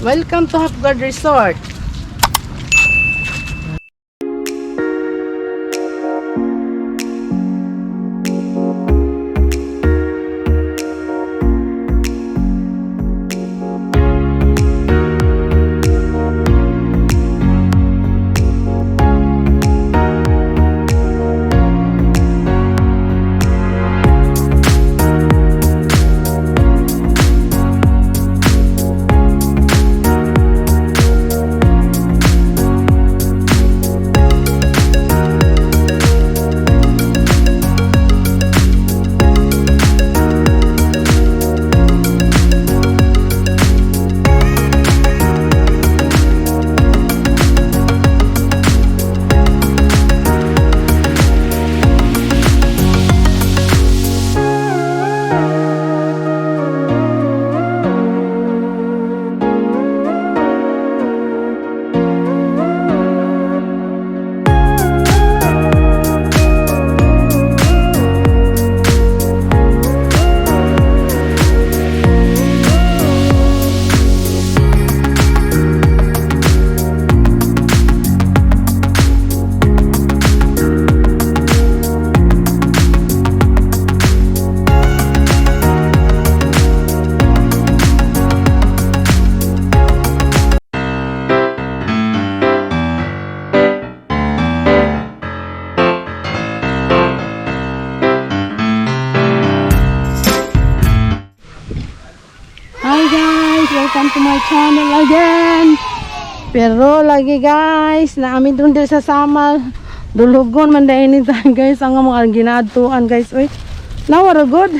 Welcome to Hapgard Resort. Hi guys, welcome to my channel again. Pero lagi guys, naamin dun din sa Samal. Dulugon man dahil nito guys, ang mga ginatuan guys. Uy, nawara good.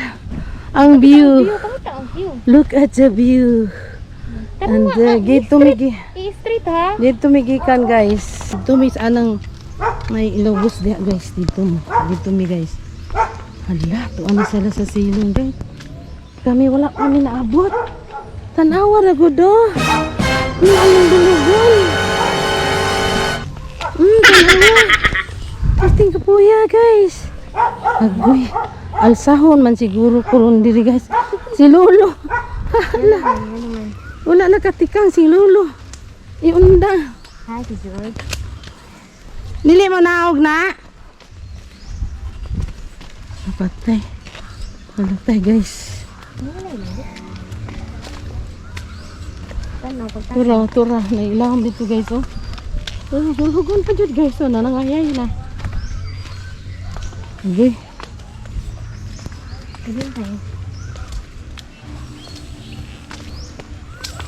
Ang view. Look at the view. And gito migi. I-street ha? Dito migikan guys. Dito mis anang may ilobos diha guys dito. Dito mi guys. Hala, to ano sila sa silong guys. Kami wala kami naabot. Tanawa na gud do. Ang dulugon. Tanawa. Kasting kapuya guys. Agoy. Alsahon man siguro kuron diri guys. Si Lolo. Hala. Wala nakatikang si Lolo. Iunda. Hi, si George. Dili mo naog na. Patay. Patay guys. Tura, nailang dito guys oh. Hulugon pa jud guys oh, nanangayay na. Okay.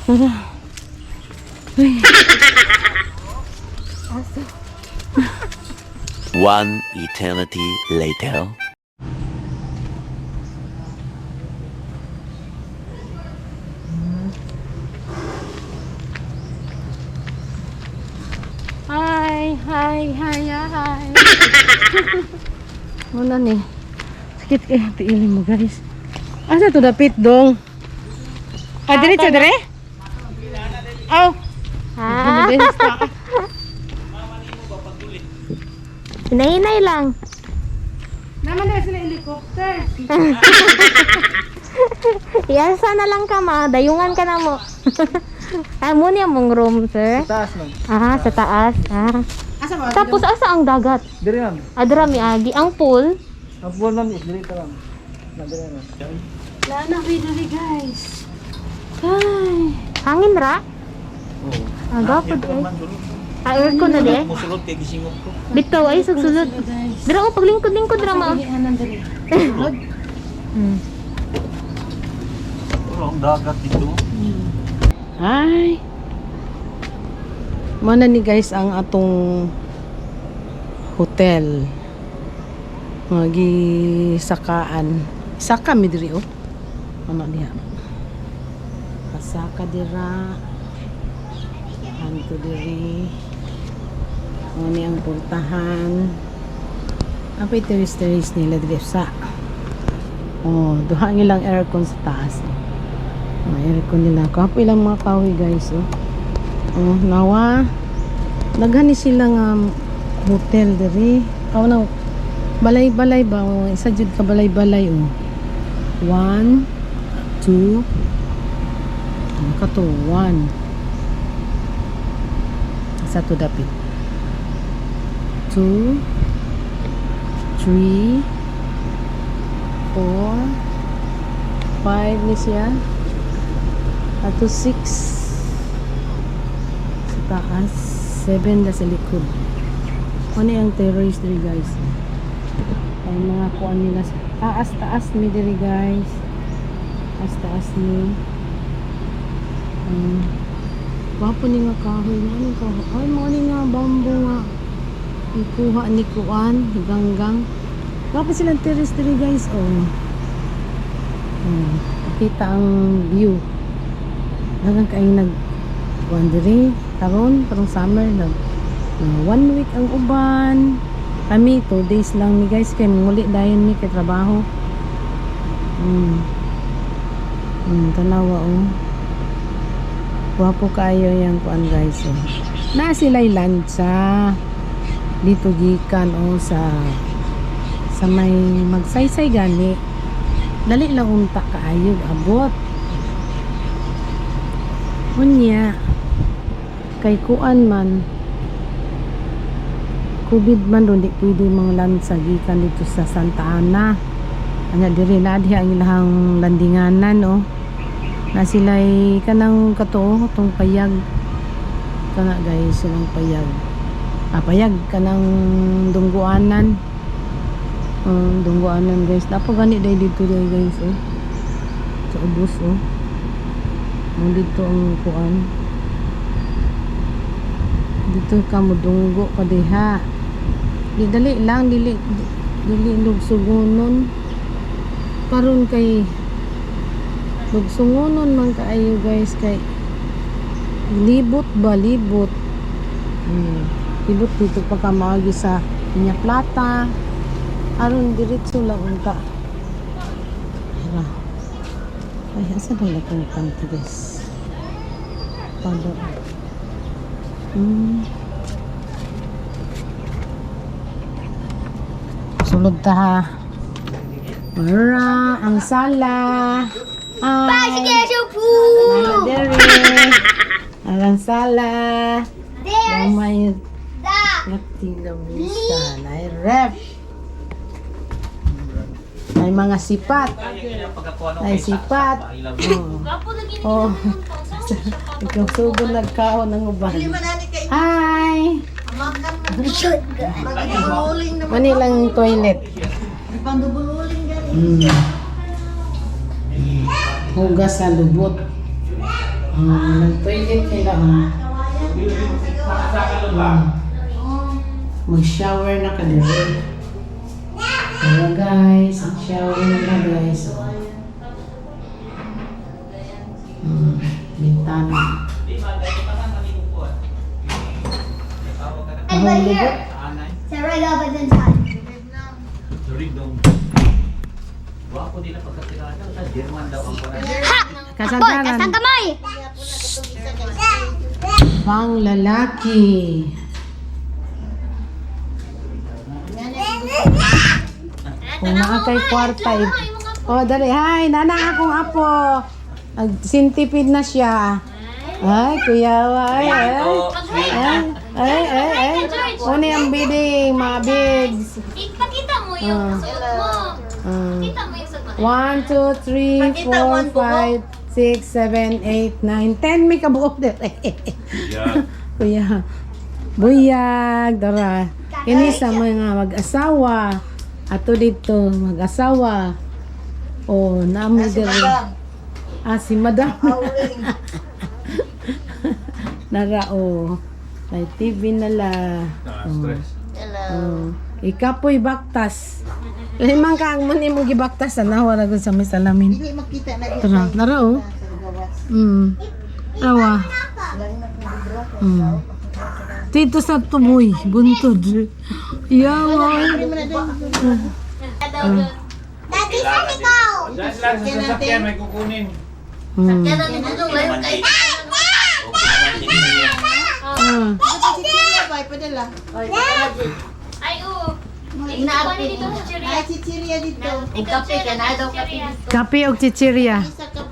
Tara. Uy. One eternity later. Hi. Wala ni. Sakit kaya tiili mo guys. Asa to dapit dong? Diretso dire? Oh. Ha? Hinay-hinay lang. Naman na sila helicopter. Yasa na lang ka ma. Dayungan ka na mo. Mo niya mong room, sir? Taas man. Ah, sa taas. Ah. Asa ba? Tapos asa ang dagat? Diri man. Adra mi agi. Ang pool. Ang pool man is diri ta lang. Na diri na. Lana vidali guys. Ay. Hangin ra? Oo. Agapod ay. Aircon na di. Musulod kay gisingog ko. Bitaw ay sugsulod. Dira o paglingkod-lingkod ra ma. Wala ang dagat dito. Hi. Mana ni guys ang atong hotel. Magi sakaan. Saka mi diri oh. Ano niya? Pasaka dira. Hanto diri. Ano ang puntahan? Apa teris-teris nila diri sa. Oh, duha nilang aircon sa taas. May aircon nila. Kapo ilang mga kahoy guys oh. Oh, nawa. Naghani sila nga hotel diri. Aw na balay-balay ba? Oh, isa jud ka balay-balay oh. 1 2 kato 1 Asa to dapit? 2, 3, 4, 5 ni siya. Ato 6 sa taas, 7 na sa likod. Ano yung terrorist diri guys? Ay mga kuan nila sa taas ni diri guys. Taas ni. Wapo ni nga kahoy na ni kahoy. Ay mo ni nga bamboo nga. Ikuha ni kuan, ganggang. Wapo silang terrorist diri guys. Kita ang view. Dagang kaayong nag-kuan diri. Karon summer nag 1 week ang uban. Kami 2 days lang ni guys kay muli dayon ni kay trabaho. Tanawa Wapo kayo yang kuan guys. Na sila'y lansa dito gikan sa may magsaysay gani. Dali lang unta kaayo abot. Unya kay kuan man COVID man ron di pwede mga lansa gikan dito sa Santa Ana. Anya diri na diha ang ilahang landinganan na sila'y kanang kato tong payag kana guys silang payag payag kanang dungguanan dungguanan guys dapat gani dahil dito guys sa ubos dito ang kuan dito ka mo dunggo ka diha di dali lang dili lugsugonon karon kay lugsungonon man kaayo guys kay libot libot dito pa ka maagi sa Piña Plata aron diretso lang unta ay asa ba lang kung kanto guys pado sulod ta ha mara ang sala Alang sala. Damay yakti lamisa. Nay ref. Ay mga sipat. Ay sipat. Ikaw sugo nagkaon ng uban. Hi. Manilang toilet. Hugas sa lubot. Nag-toilet nila. Mag-shower na ka dito. Kaya guys, shower na guys. Bintana. Mahal lubot. Sarah dapat din saan. Wapo nila pagkakilala sa German daw ang kuwan. Kasagaran. Kasang kamay! Pang lalaki. Kung nakakay kwarta dali. Hi, nanang akong apo. Nag-sintipid na siya. Ay, kuyawa. Ay. Una yung bidding, mga bids. Ipakita mo yung suot mo. Pakita mo yung suot mo. 1, 2, 3, 4, 5, 6, 7, 8, 9, 10. May kabuok din. Kuya. Buyag. Dara. Ini sa mga mag-asawa. Ato dito, mag-asawa. Namo diri. Si Madam. Nara may TV nala. Ikapoy baktas. Limang ka ang muni mo gibaktas na wala ko sa may salamin. Hindi makita na Tara, nara Awa. Dito sa tumoy, buntod. Yawa. Dati sa ikaw! Sasakyan may kukunin. Kaya namin dito ngayon kay... Padala. Ay, oo. Ikaw dito sa Chiria. Ay, chichirya dito. Kape ka na daw kape dito. Kape og chichirya. Isa ka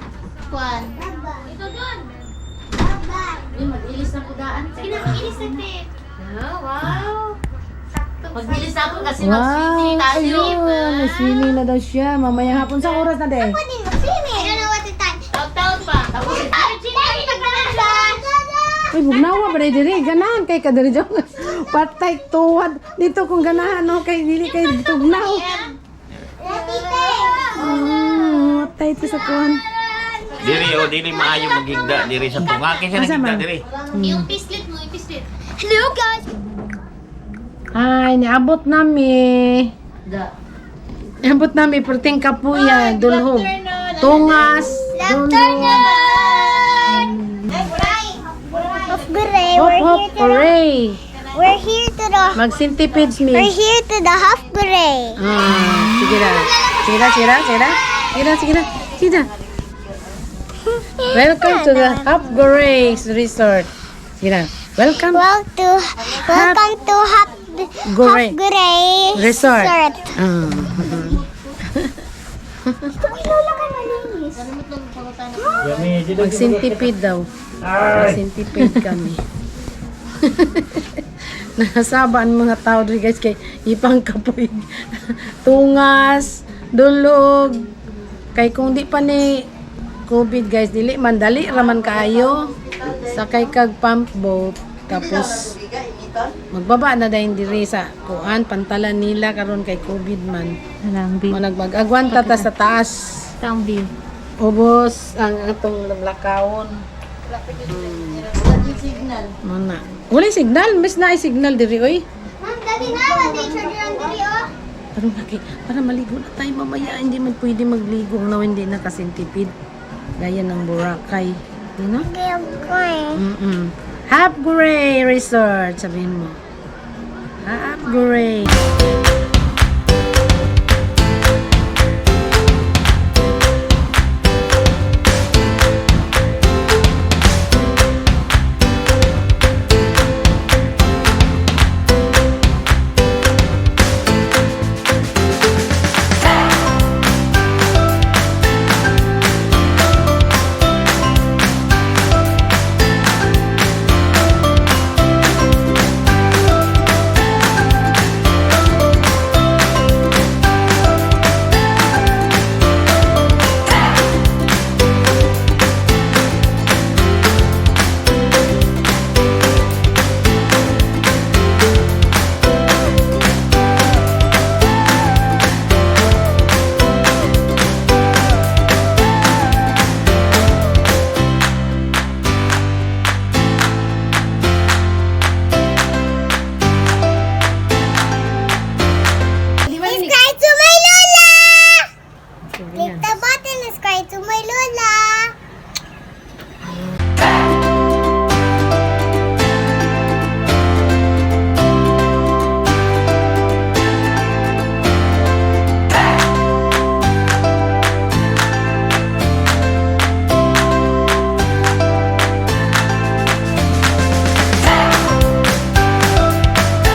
kuan. Ito doon. Mag-ilis na po daan. Sige na, inis na, te. Wow. Magbilis ako kasi Wow, mag-swimming tayo. ayun. May swimming na daw siya. Mamaya hapon sa oras na de. I don't know what the time. Taon pa. Tapos, Virgin, Uy, bugnawa ba na diri? Ganahan kay kadiri dyan. Patay tuwad. Dito kung ganahan, no? Kay dili kay tugnaw. Patay ito sa kuhan. Diri o dili maayo maghigda diri sa tunga kay siya Asa nagigda man? diri. Yung pislit mo, yung pislit. Hello, guys. Ay, niabot nami. Niabot nami, perting kapuya, dulhog. Tungas, dulhog. Hop, hop, hooray. We're here to the Mag-centipedes me. here to the half parade. Sige na. Sige na, sige na, sige na. Sige na, sige na, sige na. Welcome to the Half Grace Resort. Sige na. Welcome Welcome to half Gray parade Resort. Ah. Mag-centipede daw. Mag-centipede kami. Nasabaan mga tao doon guys kay ipang kapoy. Tungas, dulog. Kay kung di pa ni COVID guys, dili man dali raman kaayo. Sakay kag pump boat tapos magbaba na dayon diri sa kuan pantalan nila karon kay COVID man. Alang view. Managmag-agwanta ta sa taas. Ang view. Ubos ang atong lakawon. Mana? Wala signal, mas na signal diri oy. Ma'am, dali na, nature yung diri, oh. Pero laki, para maligo na tayo mamaya, hindi man pwede magligo na hindi nakasentipid. Gaya ng Boracay. You know? Half Gray Resort, sabihin mo. Half Gray.